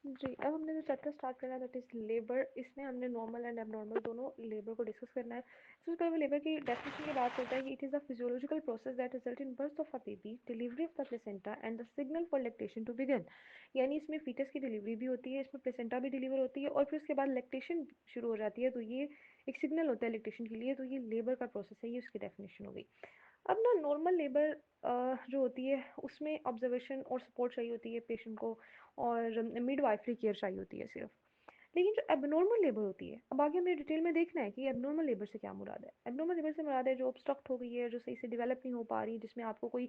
जी, अब हमने जो चैप्टर स्टार्ट करना है दैट इज़ लेबर। इसमें हमने नॉर्मल एंड एबनॉर्मल दोनों लेबर को डिस्कस करना है। सबसे पहले लेबर की डेफिनेशन की बात करते हैं कि it is a physiological process that result in birth of a baby, delivery of the placenta and the signal for lactation to begin. यानी इसमें फीटस की डिलीवरी भी होती है, इसमें प्लेसेंटा भी डिलीवर होती है और फिर उसके बाद लैक्टेशन शुरू हो जाती है। तो ये एक सिग्नल होता है लैक्टेशन के लिए। तो ये लेबर का प्रोसेस है, ये उसकी डेफिनेशन हो गई। अब ना नॉर्मल लेबर जो होती है उसमें ऑब्जर्वेशन और सपोर्ट चाहिए होती है पेशेंट को, और मिडवाइफरी केयर चाहिए होती है सिर्फ। लेकिन जो एबनॉर्मल लेबर होती है, अब आगे हमें डिटेल में देखना है कि एबनॉर्मल लेबर से क्या मुराद है। एबनॉर्मल लेबर से मुराद है जो ऑब्स्ट्रक्ट हो गई है, जो सही से डेवलप नहीं हो पा रही, जिसमें आपको कोई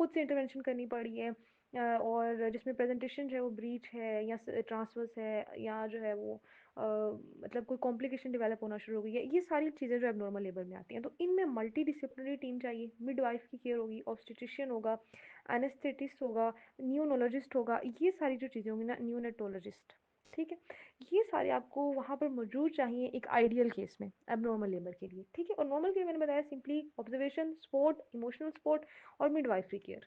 खुद से इंटरवेंशन करनी पड़ी है, और जिसमें प्रेजेंटेशन जो है वो ब्रीच है या ट्रांसवर्स है, या जो है वो मतलब कोई कॉम्प्लिकेशन डेवलप होना शुरू हो गई है। ये सारी चीज़ें जो एबनॉर्मल लेबर में आती हैं। तो इनमें मल्टी डिसिप्लिनरी टीम चाहिए। मिडवाइफ की केयर होगी, ऑब्स्टिट्रिशियन होगा, एनेस्थेटिस्ट होगा, न्यूनोलॉजिस्ट होगा, ये सारी जो चीज़ें होंगी ना, न्यूनेटोलॉजिस्ट, ठीक है। ये सारे आपको वहाँ पर मौजूद चाहिए एक आइडियल केस में एबनॉर्मल लेबर के लिए, ठीक है। और नॉर्मल के मैंने बताया simply observation, support, emotional support और मिडवाइफरी केयर।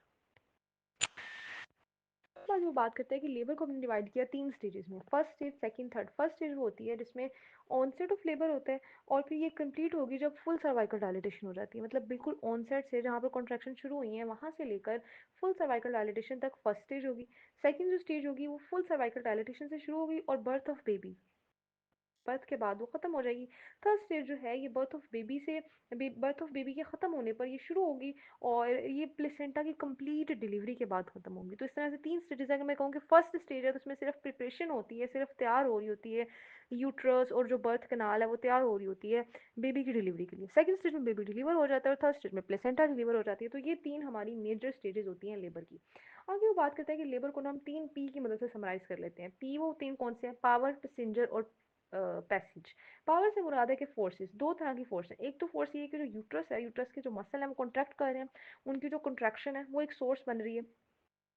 बाद वो बात करते हैं कि लेबर को हमने डिवाइड किया तीन स्टेजेस में, first stage, second, third. First stage वो होती है जिसमें ऑनसेट ऑफ लेबर होता है, और फिर ये कंप्लीट होगी जब फुल सर्वाइकल डायलिटेशन हो जाती है। मतलब बिल्कुल ऑनसेट से जहाँ पर कॉन्ट्रैक्शन शुरू हुई है वहाँ से लेकर फुल सर्वाइकल डायलिटेशन तक फर्स्ट स्टेज होगी। सेकंड जो स्टेज होगी वो फुल सर्वाइकल डायलिटेशन से शुरू होगी और बर्थ ऑफ बेबी, बर्थ के बाद वो ख़त्म हो जाएगी। थर्ड स्टेज जो है ये बर्थ ऑफ बेबी से, बर्थ ऑफ बेबी के ख़त्म होने पर ये शुरू होगी, और ये प्लेसेंटा की कंप्लीट डिलीवरी के बाद ख़त्म होगी। तो इस तरह से तीन स्टेजेस है। अगर मैं कहूँ कि फर्स्ट स्टेज है तो उसमें सिर्फ प्रिपरेशन होती है, सिर्फ तैयार हो रही होती है यूट्रस और जो बर्थ कनाल है वो तैयार हो रही होती है बेबी की डिलीवरी के लिए। सेकंड स्टेज में बेबी डिलीवर हो जाता है और थर्ड स्टेज में प्लेसेंटा डिलीवर हो जाती है। तो ये तीन हमारी मेजर स्टेजेस होती हैं लेबर की। आगे वो बात करते हैं कि लेबर को ना हम तीन पी की मदद से समराइज कर लेते हैं। पी वो तीन कौन से हैं? पावर, पैसेंजर और पैसेज। पावर से मुराद है कि फोर्सेस, दो तरह की फोर्स है। एक तो फोर्स ये है कि जो यूट्रस है, यूट्रस के जो मसल है वो कॉन्ट्रैक्ट कर रहे हैं, उनकी जो कॉन्ट्रैक्शन है वो एक सोर्स बन रही है,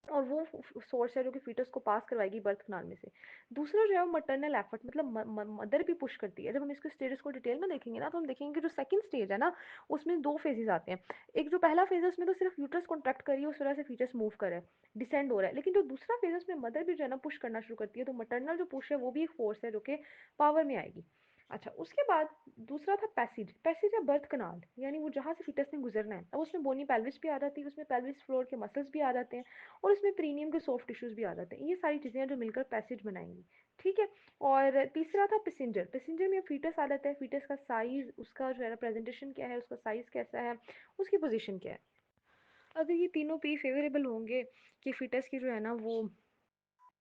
और वो सोर्स है जो कि फीटस को पास करवाएगी बर्थ कनाल में से। दूसरा जो है वो मटरनल एफर्ट, मतलब मदर भी पुश करती है। जब हम इसके स्टेजेस को डिटेल में देखेंगे ना तो हम देखेंगे कि जो सेकंड स्टेज है ना उसमें दो फेजेस आते हैं। एक जो पहला फेज है उसमें तो सिर्फ यूट्रस कॉन्ट्रैक्ट कर रही है, उस वजह से फीटस मूव कर रहा है, डिसेंड हो रहा है। लेकिन जो दूसरा फेज है उसमें मदर भी जो है ना पुश करना शुरू करती है। तो मटरनल जो पुश है वो भी एक फोर्स है जो कि पावर में आएगी। अच्छा, उसके बाद दूसरा था पैसेज। पैसेज है बर्थ कनाल, यानी वो जहाँ से फीटस ने गुजरना है। अब उसमें बोनी पेल्विस भी आ जाती है, उसमें पेल्विस फ्लोर के मसल्स भी आ जाते हैं, और इसमें प्रीनियम के सॉफ्ट टिश्यूज भी आ जाते हैं। ये सारी चीज़ें हैं जो मिलकर पैसेज बनाएंगी, ठीक है। और तीसरा था पैसेंजर। पैसेंजर में फीटस आ जाता है, फीटस का साइज, उसका जो है प्रेजेंटेशन क्या है, उसका साइज कैसा है, उसकी पोजीशन क्या है। अगर ये तीनों पी फेवरेबल होंगे कि फीटस की जो है ना वो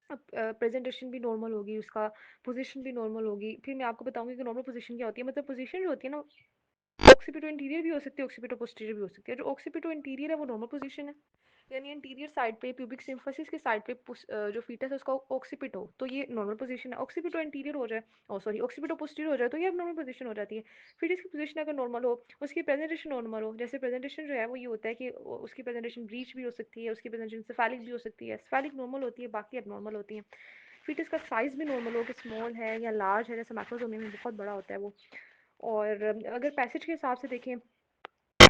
प्रेजेंटेशन भी नॉर्मल होगी, उसका पोजीशन भी नॉर्मल होगी। फिर मैं आपको बताऊंगी कि नॉर्मल पोजीशन क्या होती है। मतलब पोजीशन जो होती है ना, ऑक्सीपिटो इंटीरियर भी हो सकती है, ऑक्सीपिटो पोस्टीरियर भी हो सकती है। जो ऑक्सीपिटो इंटीरियर है वो नॉर्मल पोजीशन है, यानी इंटीरियर साइड पे प्यूबिक सिम्फसिस के साइड पे जो फीटस है उसका ऑक्सीपिटो, तो ये नॉर्मल पोजीशन है। ऑक्सीपिटो इंटीरियर हो जाए, ओ सॉरी ऑक्सीपिटो पोस्टीरियर हो जाए तो ये अब नॉर्मल पोजीशन हो जाती है। फीटस की पोजीशन अगर नॉर्मल हो, उसकी प्रेजेंटेशन नॉर्मल हो, जैसे प्रेजेंटेशन जो है वो ये होता है कि उसकी प्रेजेंटेशन ब्रीच भी हो सकती है, उसकी प्रेजेंटेशन सेफेलिक भी हो सकती है। सेफेलिक नॉर्मल होती है, बाकी अब नॉर्मल होती है। फीटस का साइज भी नॉर्मल हो कि स्मॉल है या लार्ज है, जैसे मैक्रोसोमी में बहुत बड़ा होता है वो। और अगर पैसेज के हिसाब से देखें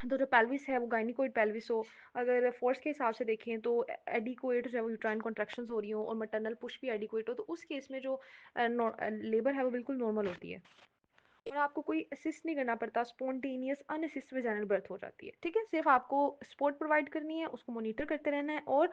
तो जो पेल्विस है वो गायनिकोइड पेल्विस हो। अगर फोर्स के हिसाब से देखें तो एडिकोइड जो है वो यूट्राइन कॉन्ट्रैक्शंस हो रही हो और मैटरनल पुश भी एडिकोइड हो, तो उस केस में जो लेबर है वो बिल्कुल नॉर्मल होती है और आपको कोई असिस्ट नहीं करना पड़ता। स्पॉन्टेनियस अनअसिस्ट वेजाइनल बर्थ हो जाती है, ठीक है। सिर्फ आपको सपोर्ट प्रोवाइड करनी है, उसको मॉनिटर करते रहना है, और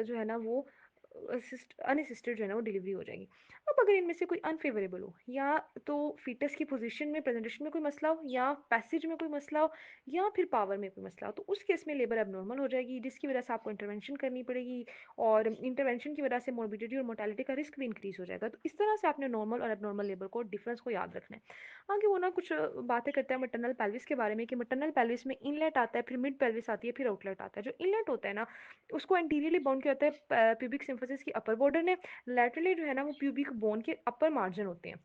जो है ना वो अनअसिस्टेड जो है ना वो डिलीवरी हो जाएगी। अब अगर इनमें से कोई अनफेवरेबल हो, या तो फीटस की पोजीशन में, प्रेजेंटेशन में कोई मसला हो, या पैसेज में कोई मसला हो, या फिर पावर में कोई मसला हो, तो उस केस में लेबर एबनॉर्मल हो जाएगी, जिसकी वजह से आपको इंटरवेंशन करनी पड़ेगी, और इंटरवेंशन की वजह से मोर्बिडिटी और मोर्टेलिटी का रिस्क भी इंक्रीज हो जाएगा। तो इस तरह से आपने नॉर्मल और एबनॉर्मल लेबर को डिफरेंस को याद रखना है। आगे वो ना कुछ बातें करता है मैटरनल पेल्विस के बारे में, कि मैटरनल पेल्विस में इनलेट आता है, फिर मिड पेल्विस आती है, फिर आउटलेट आता है। जो इनलेट होता है ना उसको एंटीरियरली बाउंड किया होता है प्यूबिक सिम्फसिस की अपर बॉर्डर ने, लैटरली जो है ना वो प्यूबिक बोन के अपर मार्जिन होते हैं।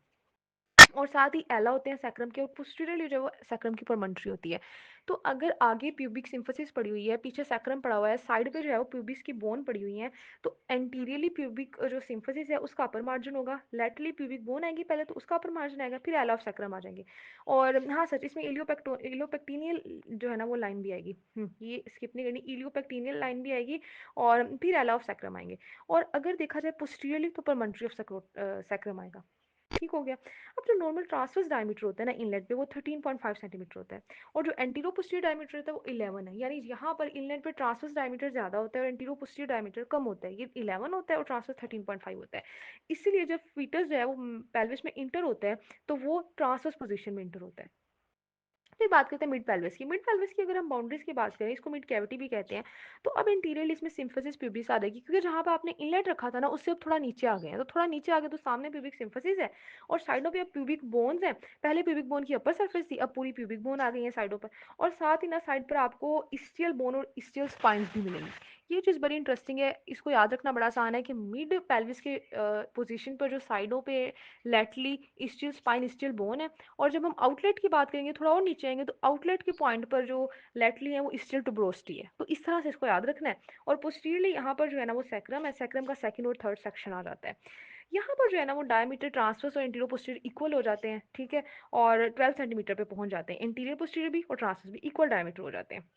और साथ ही एला होते हैं सैक्रम के, और पोस्टीरियरली जो है वो सैक्रम की प्रमंटरी होती है। तो अगर आगे प्यूबिक सिम्फिसिस पड़ी हुई है, पीछे सैक्रम पड़ा हुआ है, साइड पे जो है वो प्यूबिस की बोन पड़ी हुई है, तो एंटीरियरली प्यूबिक जो सिम्फिसिस है उसका अपर मार्जिन होगा, लैटरली प्यूबिक बोन आएगी पहले, तो उसका अपर मार्जिन आएगा, फिर एला ऑफ सैक्रम आ जाएंगे। और हाँ सच, इसमें इलियोपेक्टिनियल जो है ना वो लाइन भी आएगी, ये स्किप नहीं करनी, इलियोपेक्टिनियल लाइन भी आएगी, और फिर एला ऑफ सैक्रम आएंगे। और अगर देखा जाए पोस्टीरियरली तो प्रमंटरी ऑफ सैक्रम आएगा। ठीक हो गया। अब जो नॉर्मल ट्रांसवर्स डायमीटर होता है ना इनलेट पे, वो 13.5 सेंटीमीटर होता है, और जो एंटीरो पोस्टीरियर डायमीटर होता है वो 11 है। यानी यहाँ पर इनलेट पे ट्रांसवर्स डायमीटर ज़्यादा होता है और एंटीरो पोस्टीरियर डायमीटर कम होता है, ये 11 होता है और ट्रांसवर्स 13.5 होता है। इसीलिए जब फीटस जो है वो पेल्विस में इंटर होता है, तो वो ट्रांसवर्स पोजिशन में इंटर होता है। फिर बात करते हैं मिड पेल्विस की। मिड पेल्विस की अगर हम बाउंड्रीज की बात करें, इसको मिड कैविटी भी कहते हैं। तो अब इंटीरियर इसमें सिम्फिसिस प्यूबिस आ जाएगी, क्योंकि जहाँ पे आपने इनलेट रखा था ना उससे अब थोड़ा नीचे आ गए हैं, तो थोड़ा नीचे आ गए तो सामने प्यूबिक सिम्फिसिस है और साइडों पे अब प्यूबिक बोन्स हैं। पहले प्यूबिक बोन की अपर सरफेस थी, अब पूरी प्यूबिक बोन आ गई है साइडों पर, और साथ ही ना साइड पर आपको इस्टियल बोन और इस्टियल स्पाइंस भी मिलेंगी। ये चीज़ बड़ी इंटरेस्टिंग है, इसको याद रखना बड़ा आसान है कि मिड पेल्विस के पोजीशन पर जो साइडों पे लेटरली इस्टियल स्पाइन इस्टियल बोन है, और जब हम आउटलेट की बात करेंगे थोड़ा और नीचे आएंगे, तो आउटलेट के पॉइंट पर जो लेटली है वो स्टिल टुब्रोस्टी है, तो इस तरह से इसको याद रखना है। और पोस्टीरियरली यहाँ पर जो है ना वो सैक्रम है, सैक्रम का सेकंड और थर्ड सेक्शन आ जाता है। यहाँ पर जो है ना वो डायमीटर ट्रांसवर्स और इंटीरियर पोस्टीरियर इक्वल हो जाते हैं, ठीक है, और 12 सेंटीमीटर पे पहुंच जाते हैं, इंटीरियर पोस्टीरियर भी और ट्रांसवर्स भी इक्वल डायमीटर हो जाते हैं।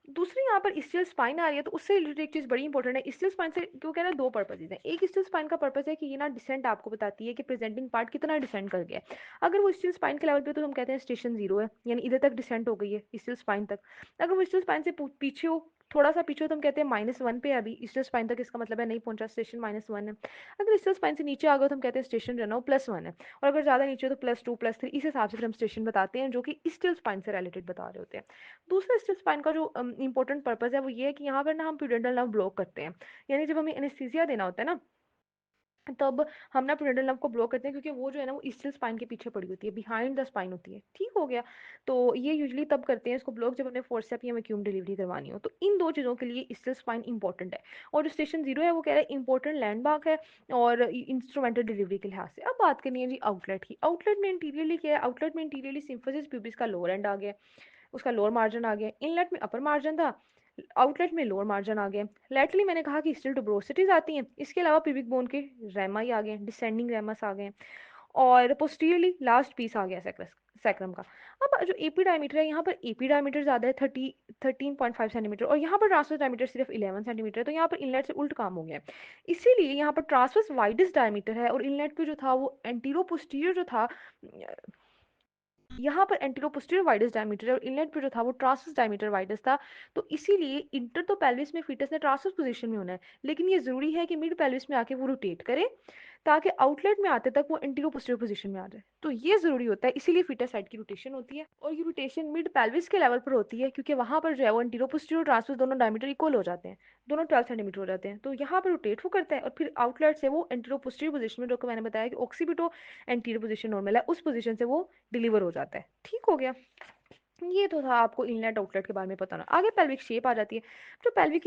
दूसरी यहाँ पर स्टिल स्पाइन आ रही है, तो उससे रिलेटेड एक चीज़ बड़ी इंपॉर्टेंट है स्टिल स्पाइन से, क्योंकि ना दो पर्पजेज हैं। एक स्टिल स्पाइन का पर्पज है कि ये ना डिसेंट आपको बताती है कि प्रेजेंटिंग पार्ट कितना डिसेंड कर गया है। अगर वो स्टिल स्पाइन के लेवल पे, तो हम कहते हैं स्टेशन जीरो है, यानी इधर तक डिसेंट हो गई है स्टिल स्पाइन तक। अगर वो स्टिल स्पाइन से पीछे हो, थोड़ा सा पीछे हो, तो हम कहते हैं -1 पे अभी स्टिल स्पाइन तक, इसका मतलब है नहीं पहुंचा, स्टेशन -1 है। अगर स्टिल स्पाइन से नीचे आ गए तो हम कहते हैं स्टेशन जो है ना वो +1 है, और अगर ज़्यादा नीचे हो तो +2 +3, इस हिसाब से फिर हम स्टेशन बताते हैं, जो कि स्टिल स्पाइन से रिलेटेड बता रहे होते हैं। दूसरा स्टिल स्पाइन का जो इंपॉर्टेंट पर्पस है वो ये है कि यहाँ पर ना हम प्यूडेंटल नर्व ब्लॉक करते हैं। यानी जब हमें एनेस्थीसिया देना होता है ना, तब हम ना प्यूडेंटल नर्व को ब्लॉक करते हैं, क्योंकि वो जो है ना वो ईस्टल स्पाइन के पीछे पड़ी होती है, बिहाइंड द स्पाइन होती है। ठीक हो गया। तो ये यूजुअली तब करते हैं इसको ब्लॉक जब हमें फोर्सेप या वैक्यूम डिलीवरी करवानी हो, तो इन दो चीज़ों के लिए ईस्टल स्पाइन इंपॉर्टेंट है। और जो स्टेशन जीरो है वो कह रहा है इंपॉर्टेंट लैंडमार्क है और इंस्ट्रूमेंटल डिलीवरी के लिहाज से। अब बात करनी है जी आउटलेट की। आउटलेट में इंटीरियरली क्या है, आउटलेट में इंटीरियरली सिम्फिसिस प्यूबिस का लोअर एंड आ गया, उसका लोअर मार्जिन आ गया, इनलेट में अपर मार्जिन था, आउटलेट में लोअर मार्जिन आ गया। लैटरली मैंने कहा कि स्टिल टुब्रोसिटीज आती हैं, इसके अलावा पिविक बोन के रेमाई आ गए, डिसेंडिंग रेमस आ गए, और पोस्टीरियरली लास्ट पीस आ गया सैक्रम का। अब जो एपी डायमीटर है, यहाँ पर एपी डायमीटर ज़्यादा है, 13.5 सेंटीमीटर, और यहाँ पर ट्रांसवर्स डायमीटर सिर्फ 11 सेंटीमीटर है, तो यहाँ पर इनलेट से उल्ट काम हो गया है। इसीलिए यहाँ पर ट्रांसवर्स वाइडेस्ट डायमीटर है, और इनलेट पे जो था वो एंटीरो पोस्टीरियर जो था, यहाँ पर एंटीरो पोस्टीरियर वाइडस डायमीटर है, और इनलेट पे जो था वो ट्रांसवर्स डायमीटर वाइडस था। तो इसीलिए इंटर तो पेल्विस में फीटस ने ट्रांसवर्स पोजीशन में होना है, लेकिन ये जरूरी है कि मिड पेल्विस में आके वो रोटेट करे, ताकि आउटलेट में आते तक वो एंटीरो पोस्टीरियर पोजीशन में आ जाए। तो ये जरूरी होता है, इसीलिए फीटस साइड की रोटेशन होती है, और ये रोटेशन मिड पेल्विस के लेवल पर होती है, क्योंकि वहाँ पर जो है वो एंटीरो पोस्टीरियर और ट्रांसवर्स दोनों डायमीटर इक्वल हो जाते हैं, दोनों 12 सेंटीमीटर हो जाते हैं। तो यहाँ पर रोटेट वो करता है, और फिर आउटलेट से वो एंटीरो पोस्टीरियर पोजीशन में, जो कि मैंने बताया कि ऑक्सीपिटो एंटीरियर पोजीशन नॉर्मल है, उस पोजीशन से वो डिलीवर हो जाता है। ठीक हो गया। ये तो था आपको इनलेट आउटलेट के बारे में बताना। आगे पेल्विक शेप आ जाती है। जो पेल्विक की